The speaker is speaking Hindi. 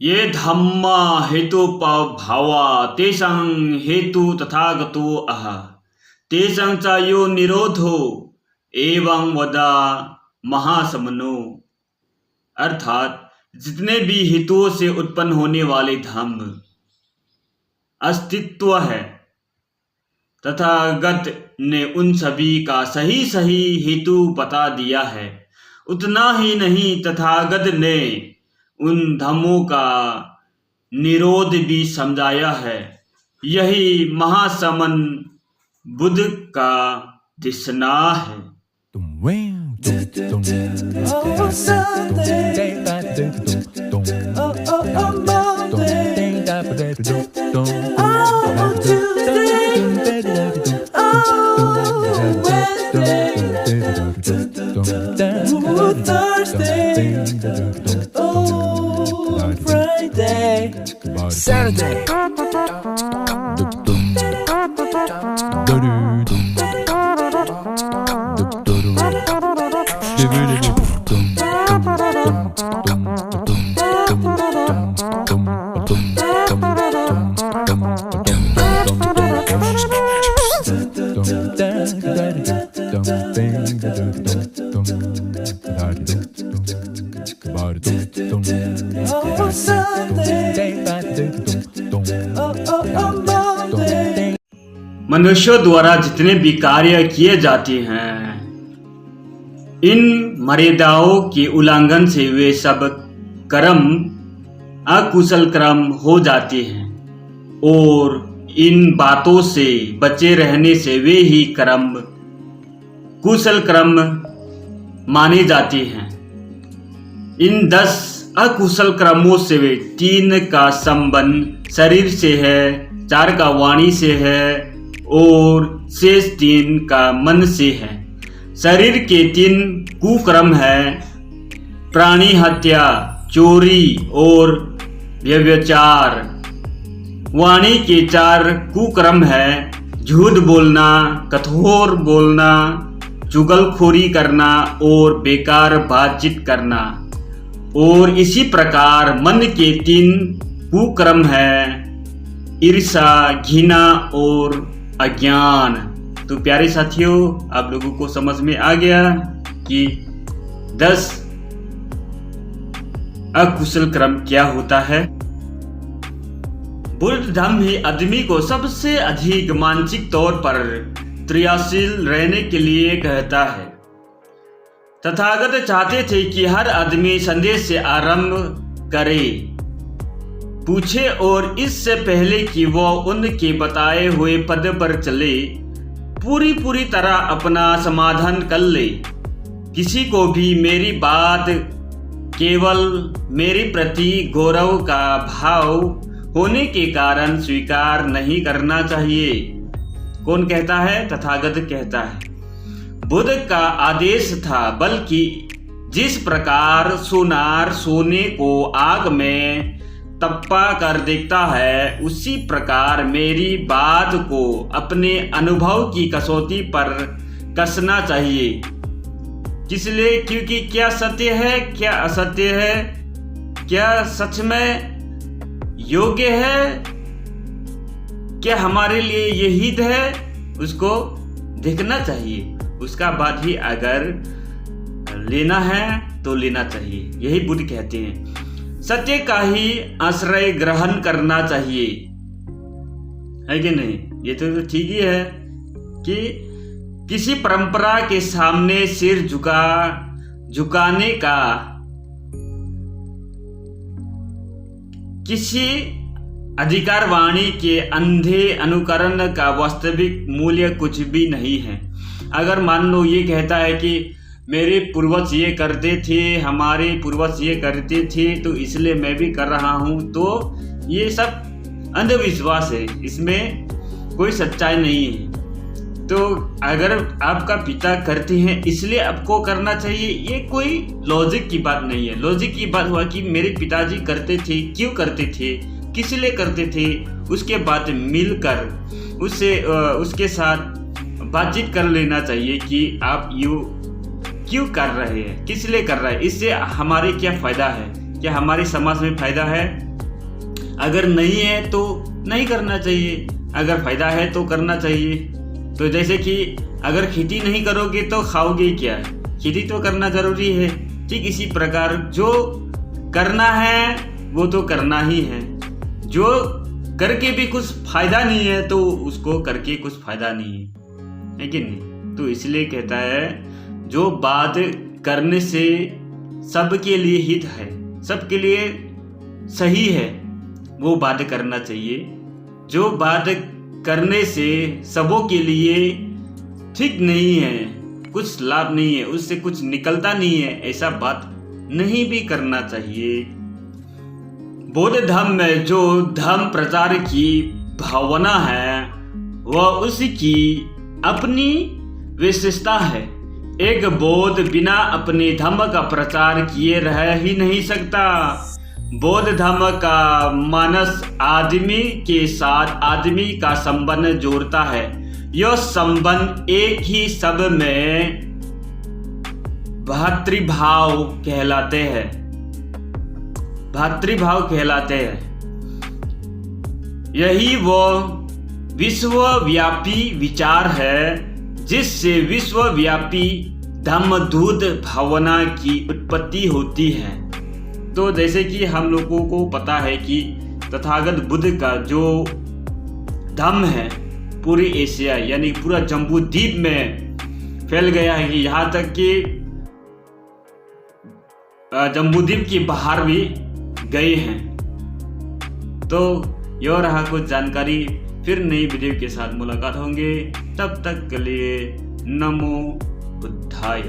ये धम्मा हेतु भावा तेषां हेतु तथागतो अह तेषां च यो निरोधो एवं वदा महासमनो। अर्थात जितने भी हेतुओं से उत्पन्न होने वाले धम्म अस्तित्व है, तथागत ने उन सभी का सही सही हेतु बता दिया है। उतना ही नहीं, तथागत ने उन धम्मों का निरोध भी समझाया है। यही महासमन बुद्ध का दिसना है। Saturday. मनुष्यों द्वारा जितने भी कार्य किए जाते हैं, इन मर्यादाओं के उल्लंघन से वे सब कर्म अकुशल कर्म हो जाते हैं और इन बातों से बचे रहने से वे ही कर्म कुशल कर्म माने जाते हैं। इन 10 अकुशल कर्मों से वे 3 का संबंध शरीर से है, 4 का वाणी से है और शेष 3 का मन से है। शरीर के 3 कुकर्म है, प्राणी हत्या, चोरी और व्यभिचार। वाणी के 4 कुकर्म है, झूठ बोलना, कठोर बोलना, चुगलखोरी करना और बेकार बातचीत करना। और इसी प्रकार मन के 3 कुकर्म है, ईर्ष्या, घृणा और अज्ञान। तो प्यारे साथियों, आप लोगों को समझ में आ गया कि 10 अकुशल कर्म क्या होता है। बुद्ध धम्म ही आदमी को सबसे अधिक मानसिक तौर पर क्रियाशील रहने के लिए कहता है। तथागत चाहते थे कि हर आदमी संदेश से आरंभ करे, पूछे और इससे पहले कि वह उनके बताए हुए पद पर चले पूरी तरह अपना समाधान कर ले। किसी को भी मेरी बात केवल मेरे प्रति गौरव का भाव होने के कारण स्वीकार नहीं करना चाहिए। कौन कहता है? तथागत कहता है। बुद्ध का आदेश था, बल्कि जिस प्रकार सोनार सोने को आग में तप्पा कर देखता है, उसी प्रकार मेरी बात को अपने अनुभव की कसौटी पर कसना चाहिए। इसलिए क्योंकि क्या सत्य है, क्या असत्य है, क्या सच में योग्य है, क्या हमारे लिए ये हित है, उसको देखना चाहिए। उसका बाद ही अगर लेना है तो लेना चाहिए। यही बुद्ध कहते हैं। सत्य का ही आश्रय ग्रहण करना चाहिए, है कि नहीं? ये तो ठीक ही है कि किसी परंपरा के सामने सिर झुकाने का, किसी अधिकारवाणी के अंधे अनुकरण का वास्तविक मूल्य कुछ भी नहीं है। अगर मान लो ये कहता है कि मेरे पूर्वज ये करते थे, हमारे पूर्वज ये करते थे, तो इसलिए मैं भी कर रहा हूँ, तो ये सब अंधविश्वास है, इसमें कोई सच्चाई नहीं है। तो अगर आपका पिता करते हैं इसलिए आपको करना चाहिए, ये कोई लॉजिक की बात नहीं है। लॉजिक की बात हुआ कि मेरे पिताजी करते थे, क्यों करते थे, किस लिए करते थे, उसके बाद मिलकर उसके साथ बातचीत कर लेना चाहिए कि आप यूँ क्यों कर रहे हैं, किस लिए कर रहे हैं, इससे हमारे क्या फ़ायदा है, क्या हमारे समाज में फ़ायदा है अगर नहीं है तो नहीं करना चाहिए, अगर फायदा है तो करना चाहिए। तो जैसे कि अगर खेती नहीं करोगे तो खाओगे क्या, खेती तो करना जरूरी है। ठीक इसी प्रकार जो करना है वो तो करना ही है, जो करके भी कुछ फायदा नहीं है तो उसको करके कुछ फायदा नहीं है कि नहीं। तो इसलिए कहता है जो बात करने से सबके लिए हित है, सबके लिए सही है, वो बात करना चाहिए। जो बात करने से सबों के लिए ठीक नहीं है, कुछ लाभ नहीं है, उससे कुछ निकलता नहीं है, ऐसा बात नहीं भी करना चाहिए। बौद्ध धर्म में जो धर्म प्रचार की भावना है वह उसकी अपनी विशेषता है। एक बौद्ध बिना अपने धर्म का प्रचार किए रह ही नहीं सकता। बौद्ध धर्म का मानस आदमी के साथ आदमी का संबंध जोड़ता है। यह संबंध एक ही शब्द में भातृभाव कहलाते हैं, भातृभाव कहलाते हैं। यही वो विश्वव्यापी विचार है जिससे विश्वव्यापी धम्मदूत भावना की उत्पत्ति होती है। तो जैसे कि हम लोगों को पता है कि तथागत बुद्ध का जो धम्म है पूरी एशिया यानी पूरा जम्बू द्वीप में फैल गया है, कि यहाँ तक कि जम्बू द्वीप के बाहर भी गए हैं। तो यह रहा कुछ जानकारी। फिर नई वीडियो के साथ मुलाकात होंगे, तब तक के लिए नमो बुद्धाय।